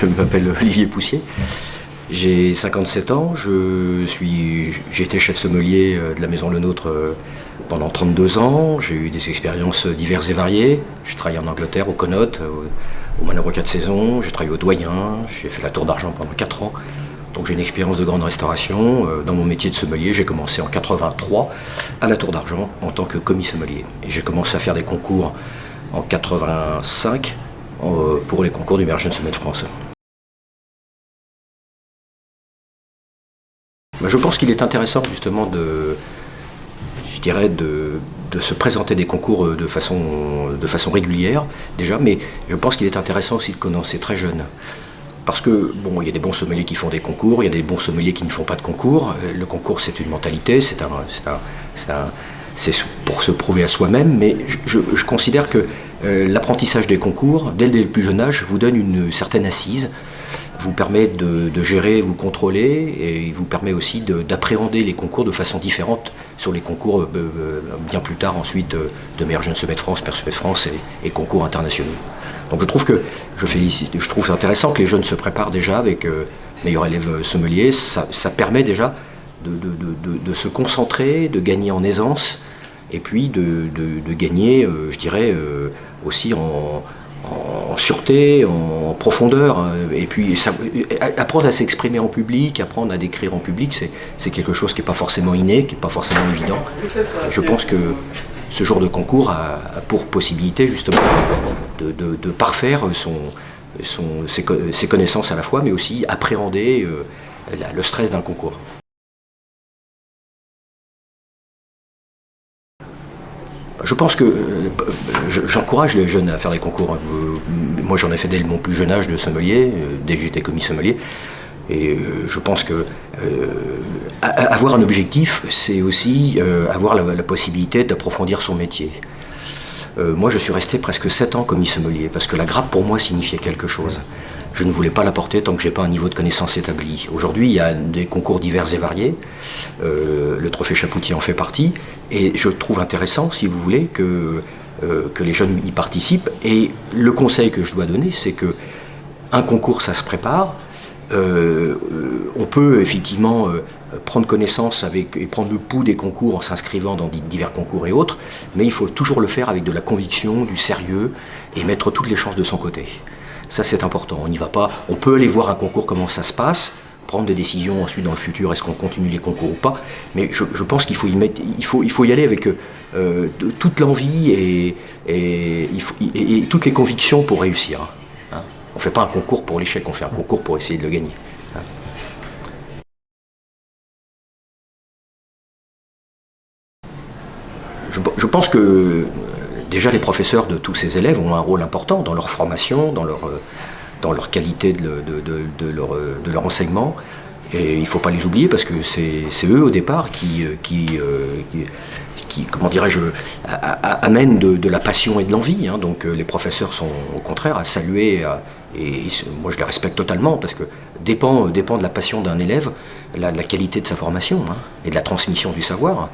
Je m'appelle Olivier Poussier, j'ai 57 ans, j'ai été chef sommelier de la Maison Le Nôtre pendant 32 ans, j'ai eu des expériences diverses et variées. J'ai travaillé en Angleterre, au Connaught, au Manœuvre 4 saisons, j'ai travaillé au Doyen, j'ai fait la Tour d'Argent pendant 4 ans. Donc j'ai une expérience de grande restauration. Dans mon métier de sommelier, j'ai commencé en 83 à la Tour d'Argent en tant que commis sommelier. Et j'ai commencé à faire des concours en 85 pour les concours du meilleur jeune sommet de France. Je pense qu'il est intéressant justement de se présenter des concours de façon régulière déjà, mais je pense qu'il est intéressant aussi de commencer très jeune. Parce que, bon, il y a des bons sommeliers qui font des concours, il y a des bons sommeliers qui ne font pas de concours. Le concours, c'est une mentalité, c'est pour se prouver à soi-même, mais je considère que l'apprentissage des concours, dès le plus jeune âge, vous donne une certaine assise, vous permet de gérer, vous contrôler, et il vous permet aussi d'appréhender les concours de façon différente sur les concours bien plus tard ensuite de meilleur jeune sommet de France, meilleur sommet de France et concours internationaux. Donc je trouve intéressant que les jeunes se préparent déjà avec meilleur élève sommelier. Ça permet déjà de se concentrer, de gagner en aisance et puis de gagner, je dirais, aussi en sûreté, en profondeur, et puis apprendre à s'exprimer en public, apprendre à décrire en public, c'est quelque chose qui n'est pas forcément inné, qui n'est pas forcément évident. Je pense que ce genre de concours a pour possibilité justement de parfaire ses connaissances à la fois, mais aussi appréhender le stress d'un concours. Je pense que j'encourage les jeunes à faire des concours. Moi j'en ai fait dès mon plus jeune âge de sommelier, dès que j'étais commis sommelier. Et je pense que avoir un objectif, c'est aussi avoir la possibilité d'approfondir son métier. Moi je suis resté presque 7 ans commis sommelier, parce que la grappe pour moi signifiait quelque chose. Je ne voulais pas la porter tant que je n'ai pas un niveau de connaissance établi. Aujourd'hui, il y a des concours divers et variés. Le trophée Chapoutier en fait partie. Et je trouve intéressant, si vous voulez, que les jeunes y participent. Et le conseil que je dois donner, c'est qu'un concours, ça se prépare. On peut effectivement prendre connaissance et prendre le pouls des concours en s'inscrivant dans divers concours et autres. Mais il faut toujours le faire avec de la conviction, du sérieux et mettre toutes les chances de son côté. Ça c'est important, on n'y va pas, on peut aller voir un concours comment ça se passe, prendre des décisions ensuite dans le futur, est-ce qu'on continue les concours ou pas, mais je pense qu'il faut y aller avec toute l'envie et toutes les convictions pour réussir. Hein. On ne fait pas un concours pour l'échec, on fait un concours pour essayer de le gagner. Hein. Je pense que déjà, les professeurs de tous ces élèves ont un rôle important dans leur formation, dans leur qualité de leur enseignement. Et il ne faut pas les oublier parce que c'est eux, au départ, qui comment dirais-je, amènent de la passion et de l'envie. Hein. Donc les professeurs sont au contraire à saluer, et moi je les respecte totalement parce que dépend de la passion d'un élève, la qualité de sa formation hein, et de la transmission du savoir.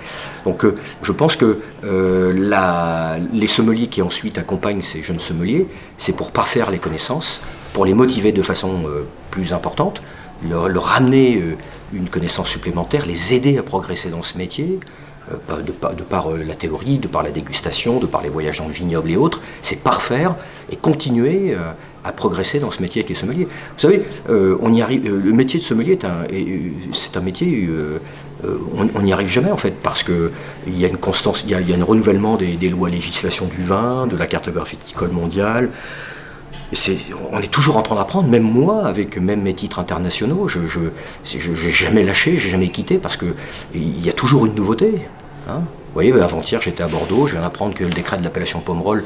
Donc je pense que les sommeliers qui ensuite accompagnent ces jeunes sommeliers, c'est pour parfaire les connaissances, pour les motiver de façon plus importante, leur ramener une connaissance supplémentaire, les aider à progresser dans ce métier, de par la théorie, de par la dégustation, de par les voyages dans le vignoble et autres, c'est parfaire et continuer à progresser dans ce métier qui est sommelier. Vous savez, on y arrive, le métier de sommelier c'est un métier, on n'y arrive jamais en fait, parce qu'il y a une constance, il y a un renouvellement des lois législation du vin, de la cartographie viticole mondiale. On est toujours en train d'apprendre, même moi, avec même mes titres internationaux, je n'ai jamais lâché, j'ai jamais quitté, parce qu'il y a toujours une nouveauté. Hein. Vous voyez, avant-hier j'étais à Bordeaux, je viens d'apprendre que le décret de l'appellation Pomerol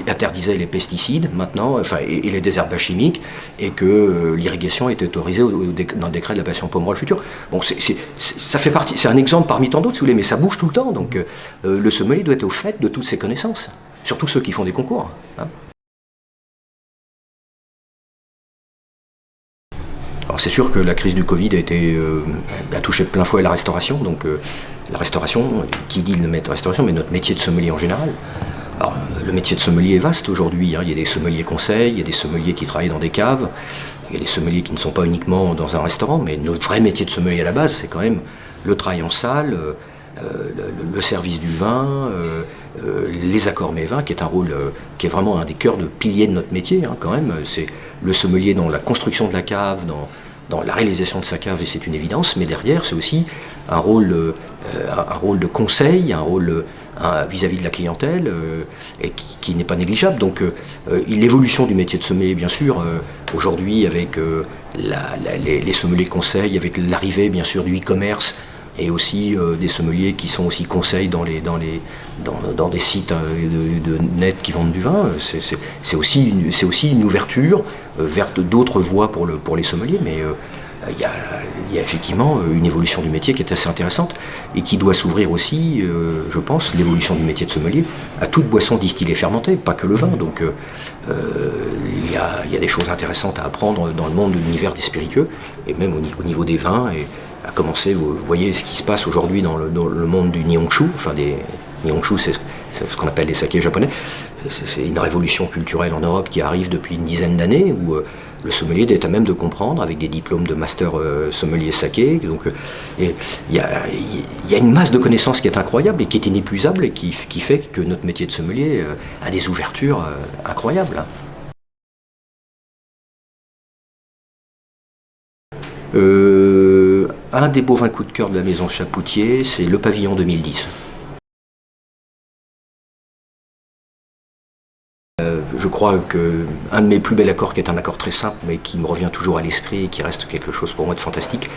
interdisait les pesticides maintenant, et les désherbages chimiques, et que l'irrigation était autorisée dans le décret de l'appellation Pomerol futur. Bon, ça fait partie, c'est un exemple parmi tant d'autres, si vous voulez, mais ça bouge tout le temps, donc le sommelier doit être au fait de toutes ces connaissances, surtout ceux qui font des concours. Hein. Alors c'est sûr que la crise du Covid a touché de plein fouet la restauration, donc la restauration, qui dit le maître de restauration, mais notre métier de sommelier en général. Alors Le métier de sommelier est vaste aujourd'hui, hein. Il y a des sommeliers conseils, il y a des sommeliers qui travaillent dans des caves, il y a des sommeliers qui ne sont pas uniquement dans un restaurant, mais notre vrai métier de sommelier à la base, c'est quand même le travail en salle, le service du vin, les accords mets vins, qui est un rôle qui est vraiment un des cœurs de piliers de notre métier, hein, quand même. C'est le sommelier dans la construction de la cave, dans la réalisation de sa cave, et c'est une évidence, mais derrière, c'est aussi un rôle de conseil, un rôle vis-à-vis de la clientèle, et qui n'est pas négligeable. Donc l'évolution du métier de sommelier, bien sûr, aujourd'hui avec les sommeliers conseils, avec l'arrivée bien sûr du e-commerce, et aussi des sommeliers qui sont aussi conseils dans des sites de net qui vendent du vin. C'est aussi une ouverture vers d'autres voies pour les sommeliers, mais il y a effectivement une évolution du métier qui est assez intéressante et qui doit s'ouvrir aussi, je pense, l'évolution du métier de sommelier à toute boisson distillée fermentée, pas que le vin. Donc il y a des choses intéressantes à apprendre dans le monde de l'univers des spiritueux, et même au niveau des vins. Et à commencer, vous voyez ce qui se passe aujourd'hui dans le monde du Nihonshu. Enfin, Nihonshu, c'est ce qu'on appelle les sakés japonais. C'est une révolution culturelle en Europe qui arrive depuis une dizaine d'années, où le sommelier est à même de comprendre, avec des diplômes de master sommelier saké. Donc il y a une masse de connaissances qui est incroyable et qui est inépuisable, et qui fait que notre métier de sommelier a des ouvertures incroyables, hein. Un des beaux vins coup de cœur de la maison Chapoutier, c'est le Pavillon 2010. Je crois qu'un de mes plus bels accords, qui est un accord très simple, mais qui me revient toujours à l'esprit et qui reste quelque chose pour moi de fantastique,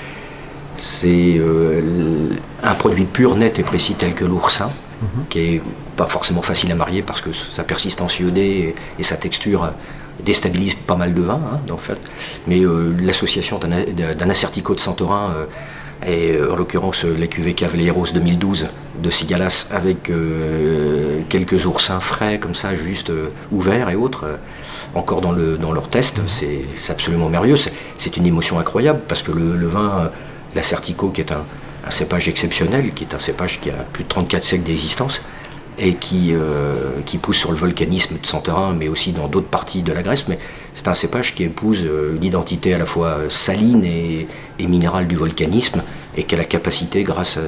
c'est un produit pur, net et précis tel que l'oursin, qui est pas forcément facile à marier parce que sa persistance iodée et sa texture déstabilise pas mal de vins, hein, en fait. Mais l'association d'un Assertico de Santorin, et en l'occurrence la cuvée Cavalieros 2012 de Sigalas, avec quelques oursins frais comme ça, juste ouverts et autres, encore dans leur test, c'est absolument merveilleux. C'est une émotion incroyable, parce que le vin, l'Assertico, qui est un cépage exceptionnel, qui est un cépage qui a plus de 34 siècles d'existence, et qui pousse sur le volcanisme de Santorin, mais aussi dans d'autres parties de la Grèce. Mais c'est un cépage qui épouse l'identité à la fois saline et minérale du volcanisme, et qui a la capacité, grâce à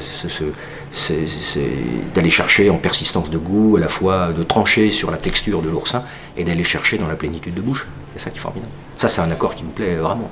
d'aller chercher en persistance de goût, à la fois de trancher sur la texture de l'oursin, et d'aller chercher dans la plénitude de bouche. C'est ça qui est formidable. Ça, c'est un accord qui me plaît vraiment.